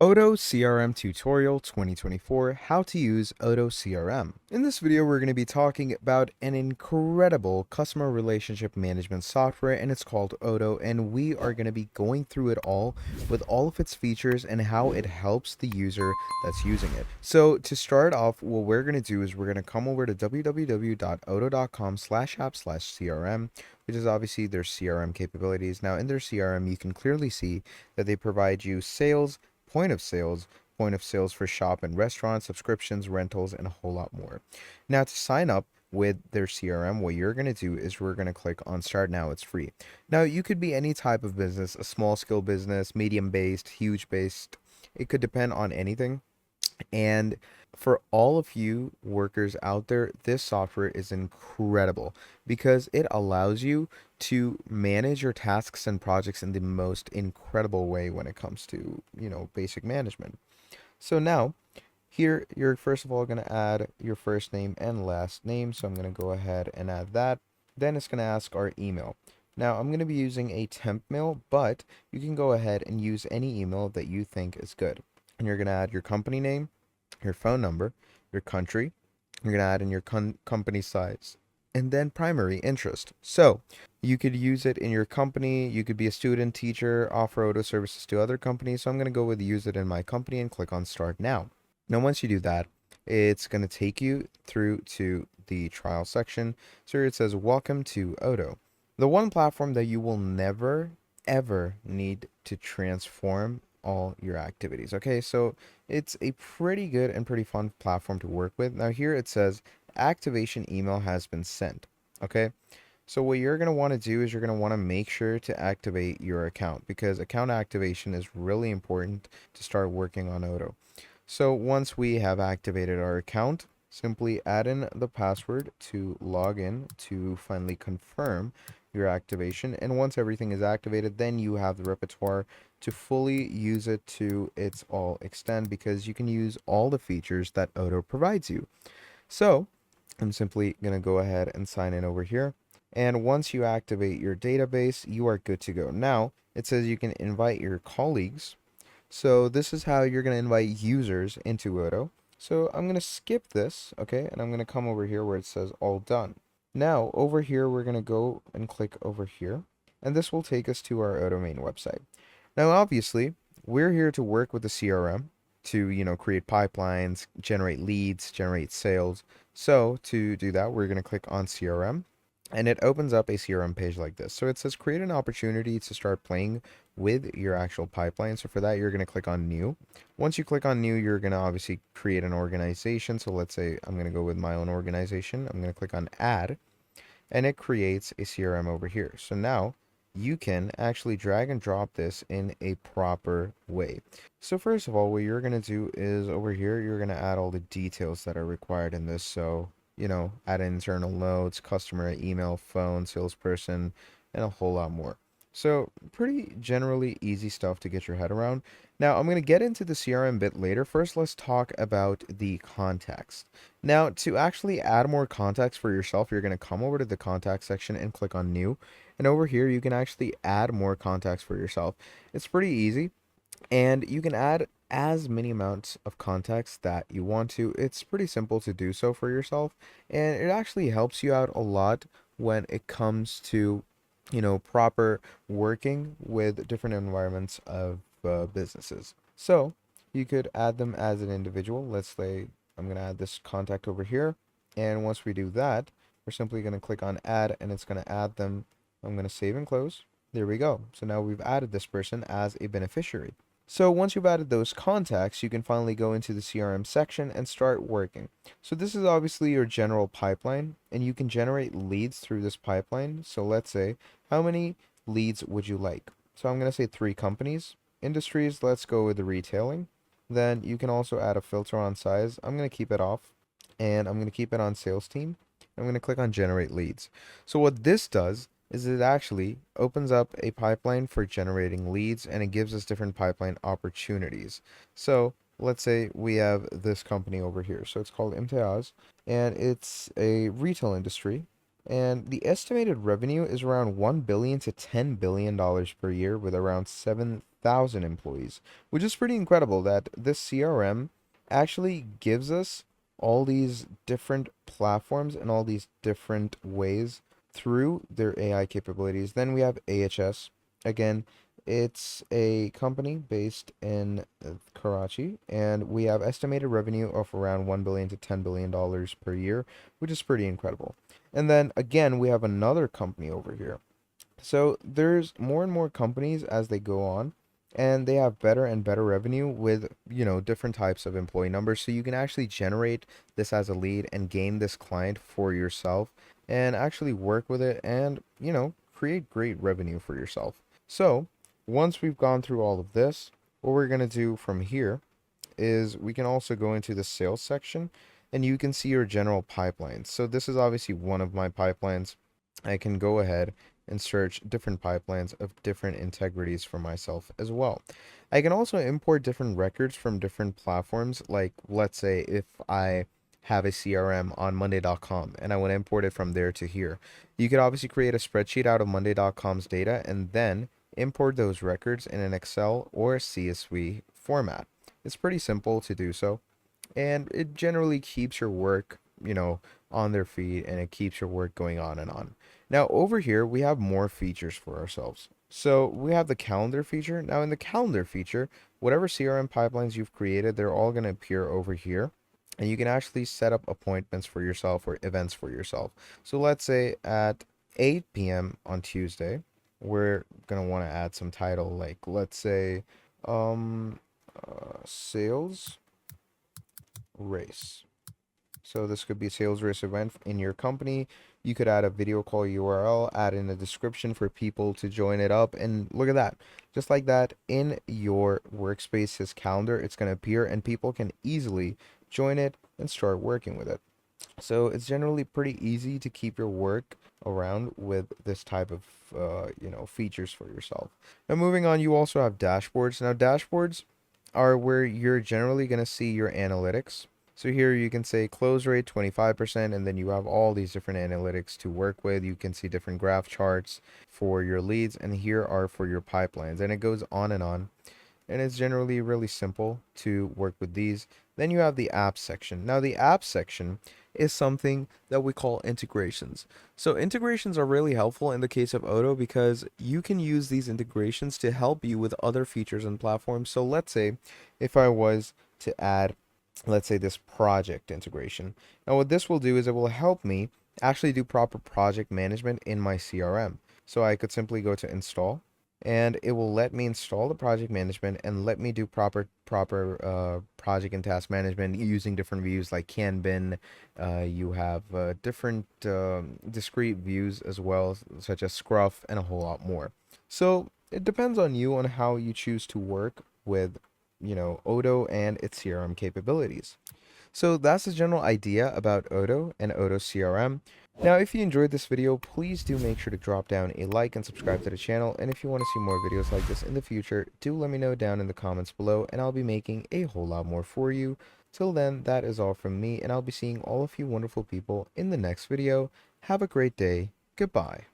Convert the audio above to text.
Odoo CRM Tutorial 2024, How to Use Odoo CRM. In this video, we're going to be talking about an incredible customer relationship management software, and it's called Odoo, and we are going to be going through it all with all of its features and how it helps the user that's using it. So to start off, what we're going to do is we're going to come over to www.odoo.com/app/CRM, which is obviously their CRM capabilities. Now in their CRM, you can clearly see that they provide you sales, point of sales for shop and restaurants, subscriptions, rentals, and a whole lot more. Now, to sign up with their CRM, what you're going to do is we're going to click on Start Now. It's free. Now, you could be any type of business, a small scale business, medium based, huge based. It could depend on anything. And for all of you workers out there, this software is incredible because it allows you to manage your tasks and projects in the most incredible way when it comes to, basic management. So now, here you're first of all going to add your first name and last name. So I'm going to go ahead and add that. Then it's going to ask our email. Now I'm going to be using a temp mail, but you can go ahead and use any email that you think is good. And you're going to add your company name, your phone number, your country. You're going to add in your company size, and then primary interest. So you could use it in your company. You could be a student, teacher, offer Odoo services to other companies. So I'm going to go with use it in my company and click on Start Now. Now, once you do that, it's going to take you through to the trial section. So here it says, welcome to Odoo, the one platform that you will never, ever need to transform all your activities. Okay, so it's a pretty good and pretty fun platform to work with. Now here it says activation email has been sent. Okay, so what you're going to want to do is you're going to want to make sure to activate your account, because account activation is really important to start working on Odoo. So once we have activated our account, simply add in the password to log in to finally confirm your activation. And once everything is activated, then you have the repertoire to fully use it to its all extent, because you can use all the features that Odoo provides you. So I'm simply going to go ahead and sign in over here. And once you activate your database, you are good to go. Now it says you can invite your colleagues. So this is how you're going to invite users into Odoo. So I'm going to skip this, okay, and I'm going to come over here where it says all done. Now over here, we're going to go and click over here, and this will take us to our Odoo main website. Now, obviously, we're here to work with the CRM to, create pipelines, generate leads, generate sales. So to do that, we're going to click on CRM, and it opens up a CRM page like this. So it says create an opportunity to start playing with your actual pipeline. So for that, you're going to click on new. Once you click on new, you're going to obviously create an organization. So let's say I'm going to go with my own organization. I'm going to click on add, and it creates a CRM over here. So now you can actually drag and drop this in a proper way. So first of all, what you're going to do is over here, you're going to add all the details that are required in this. So, add internal notes, customer email, phone, salesperson, and a whole lot more. So pretty generally easy stuff to get your head around. Now I'm going to get into the CRM bit later. First, let's talk about the contacts. Now, to actually add more contacts for yourself, you're going to come over to the contact section and click on new. And over here, you can actually add more contacts for yourself. It's pretty easy, and you can add as many amounts of contacts that you want to. It's pretty simple to do so for yourself, and it actually helps you out a lot when it comes to proper working with different environments of businesses. So you could add them as an individual. Let's say I'm going to add this contact over here. And once we do that, we're simply going to click on add, and it's going to add them. I'm going to save and close. There we go. So now we've added this person as a beneficiary. So once you've added those contacts, you can finally go into the CRM section and start working. So this is obviously your general pipeline, and you can generate leads through this pipeline. So let's say, how many leads would you like? So I'm going to say 3 companies. Industries, let's go with the retailing. Then you can also add a filter on size. I'm going to keep it off, and I'm going to keep it on sales team. I'm going to click on generate leads. So what this does is it actually opens up a pipeline for generating leads, and it gives us different pipeline opportunities. So let's say we have this company over here. So it's called Imtiaz, and it's a retail industry. And the estimated revenue is around $1 billion to $10 billion per year, with around 1,000 employees, which is pretty incredible that this CRM actually gives us all these different platforms and all these different ways through their AI capabilities. Then we have AHS. Again, it's a company based in Karachi, and we have estimated revenue of around $1 billion to $10 billion per year, which is pretty incredible. And then again, we have another company over here. So there's more and more companies as they go on, and they have better and better revenue with, different types of employee numbers. So you can actually generate this as a lead and gain this client for yourself and actually work with it and, create great revenue for yourself. So once we've gone through all of this, what we're going to do from here is we can also go into the sales section and you can see your general pipelines. So this is obviously one of my pipelines. I can go ahead and search different pipelines of different integrities for myself as well. I can also import different records from different platforms. Like, let's say if I have a CRM on Monday.com and I want to import it from there to here. You could obviously create a spreadsheet out of Monday.com's data and then import those records in an Excel or CSV format. It's pretty simple to do so, and it generally keeps your work, on their feet, and it keeps your work going on and on. Now over here we have more features for ourselves. So we have the calendar feature. Now in the calendar feature, whatever CRM pipelines you've created, they're all going to appear over here. And you can actually set up appointments for yourself or events for yourself. So let's say at 8 p.m. on Tuesday, we're going to want to add some title, like let's say sales race. So this could be a sales race event in your company. You could add a video call URL, add in a description for people to join it up, and look at that. Just like that, in your workspace's calendar, it's going to appear and people can easily join it and start working with it. So it's generally pretty easy to keep your work around with this type of features for yourself. Now moving on, you also have dashboards. Now dashboards are where you're generally going to see your analytics. So here you can say close rate 25%, and then you have all these different analytics to work with. You can see different graph charts for your leads, and here are for your pipelines, and it goes on and on. And it's generally really simple to work with these. Then you have the apps section. Now the apps section is something that we call integrations. So integrations are really helpful in the case of Odoo because you can use these integrations to help you with other features and platforms. So let's say if I was to add, let's say, this project integration. Now what this will do is it will help me actually do proper project management in my CRM. So I could simply go to install, and it will let me install the project management and let me do proper project and task management using different views like Kanban. You have different discrete views as well, such as Scruff, and a whole lot more. So it depends on you on how you choose to work with Odoo and its CRM capabilities. So that's the general idea about Odoo and Odoo CRM. Now, if you enjoyed this video, please do make sure to drop down a like and subscribe to the channel. And if you want to see more videos like this in the future, do let me know down in the comments below, and I'll be making a whole lot more for you. Till then, that is all from me, and I'll be seeing all of you wonderful people in the next video. Have a great day. Goodbye.